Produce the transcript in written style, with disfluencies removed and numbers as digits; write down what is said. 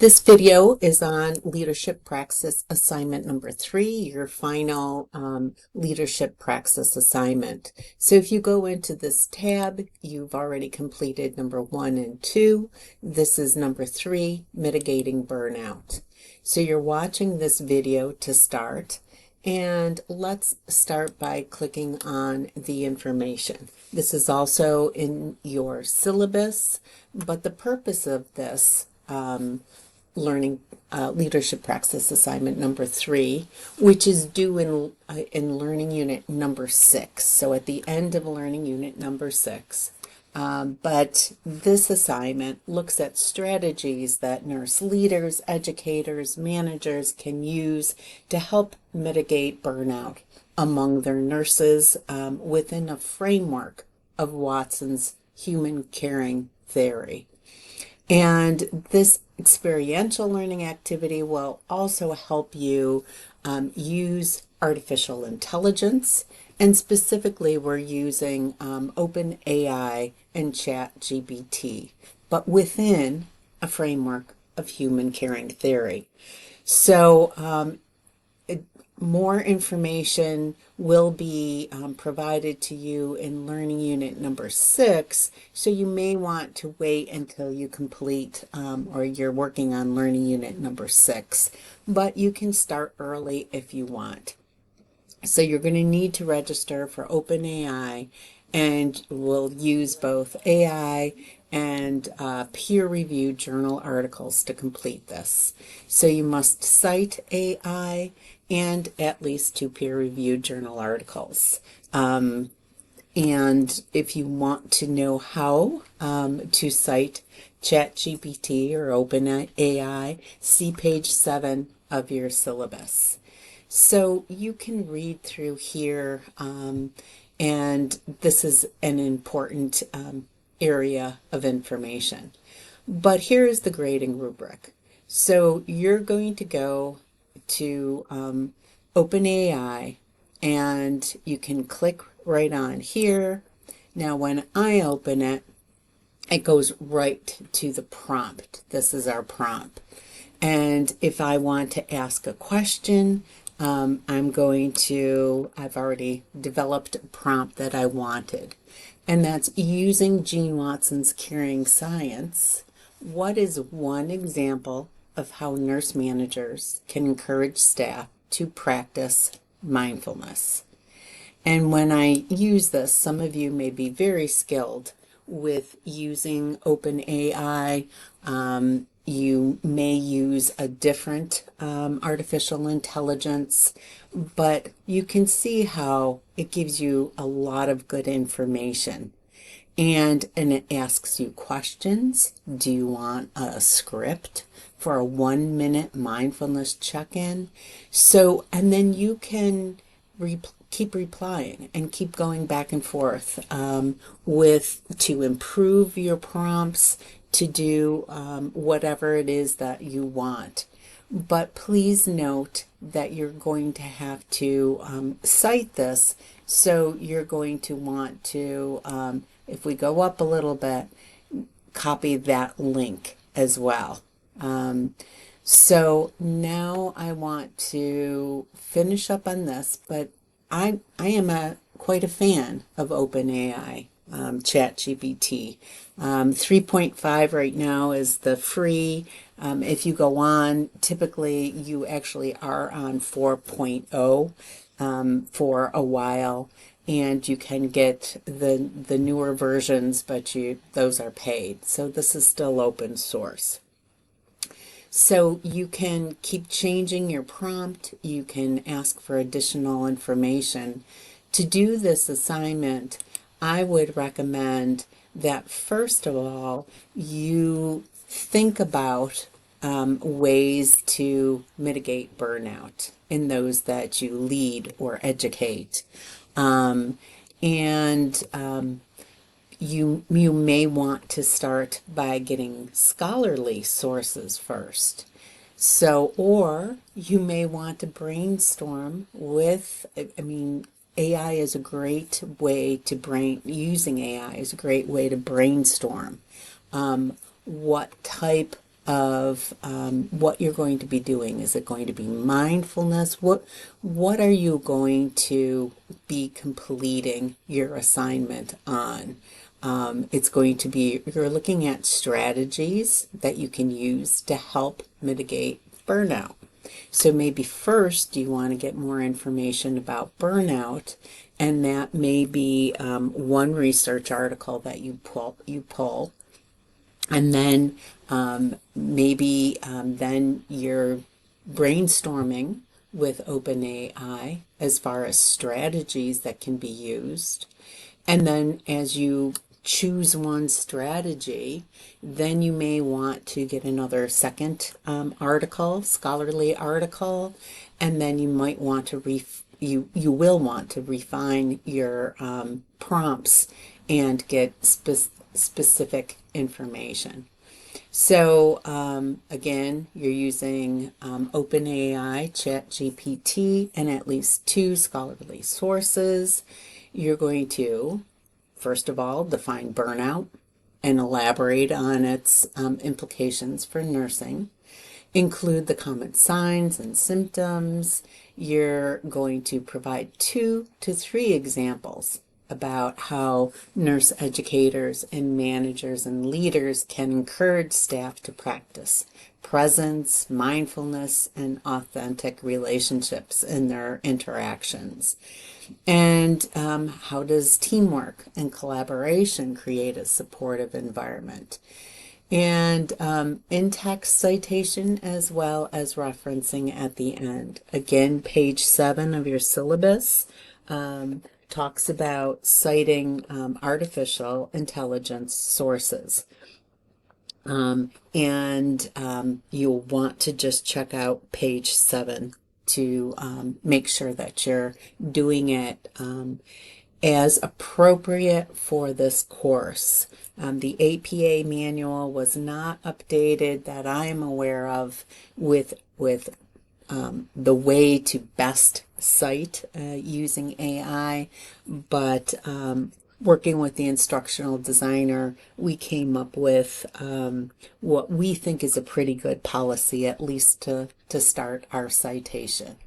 This video is on leadership praxis assignment number 3, your final leadership praxis assignment. So if you go into this tab, you've already completed number 1 and 2. This is number 3, mitigating burnout. So you're watching this video to start. And let's start by clicking on the information. This is also in your syllabus, but the purpose of this learning leadership praxis assignment number 3, which is due in learning unit number 6. So at the end of learning unit number 6. But this assignment looks at strategies that nurse leaders, educators, managers can use to help mitigate burnout among their nurses within a framework of Watson's human caring theory. And this experiential learning activity will also help you use artificial intelligence, and specifically we're using OpenAI and ChatGPT, but within a framework of human caring theory. So more information will be provided to you in learning unit number 6, so you may want to wait until you complete or you're working on learning unit number 6, but you can start early if you want. So you're going to need to register for OpenAI, and we'll use both AI and peer-reviewed journal articles to complete this. So you must cite AI and at least 2 peer-reviewed journal articles. And if you want to know how to cite ChatGPT or OpenAI, see page 7 of your syllabus. So you can read through here, and this is an important area of information. But here is the grading rubric. So you're going to go to OpenAI, and you can click right on here. Now when I open it, it goes right to the prompt. This is our prompt. And if I want to ask a question, I've already developed a prompt that I wanted. And that's using Gene Watson's Caring Science. What is one example of how nurse managers can encourage staff to practice mindfulness? And when I use this, some of you may be very skilled with using OpenAI. You may use a different artificial intelligence, but you can see how it gives you a lot of good information. And it asks you questions. Do you want a script for a 1-minute mindfulness check-in? So, and then you can keep replying and keep going back and forth to improve your prompts, to do whatever it is that you want. But please note that you're going to have to cite this, so you're going to want to, if we go up a little bit, copy that link as well. So now I want to finish up on this, but I am quite a fan of OpenAI. ChatGPT. 3.5 right now is the free. If you go on, typically you actually are on 4.0 for a while, and you can get the newer versions, but those are paid. So this is still open source. So you can keep changing your prompt. You can ask for additional information. To do this assignment, I would recommend that first of all, you think about ways to mitigate burnout in those that you lead or educate. You may want to start by getting scholarly sources first. So, or you may want to brainstorm with, AI is a great way to using AI is a great way to brainstorm what type of what you're going to be doing. Is it going to be mindfulness? What are you going to be completing your assignment on? It's going to be, you're looking at strategies that you can use to help mitigate burnout. So maybe first you want to get more information about burnout, and that may be one research article that you pull, and then maybe then you're brainstorming with OpenAI as far as strategies that can be used. And then as you choose one strategy, then you may want to get another second article, scholarly article, and then you might want to you will want to refine your prompts and get specific information. So again, you're using OpenAI, ChatGPT, and at least two scholarly sources. You're going to, first of all, define burnout and elaborate on its implications for nursing. Include the common signs and symptoms. You're going to provide 2 to 3 examples about how nurse educators and managers and leaders can encourage staff to practice presence, mindfulness, and authentic relationships in their interactions. And how does teamwork and collaboration create a supportive environment? And in-text citation as well as referencing at the end. Again, page 7 of your syllabus talks about citing artificial intelligence sources. And you'll want to just check out page 7 to make sure that you're doing it as appropriate for this course. The APA manual was not updated that I am aware of with the way to best cite using AI, but working with the instructional designer, we came up with what we think is a pretty good policy, at least to start our citation.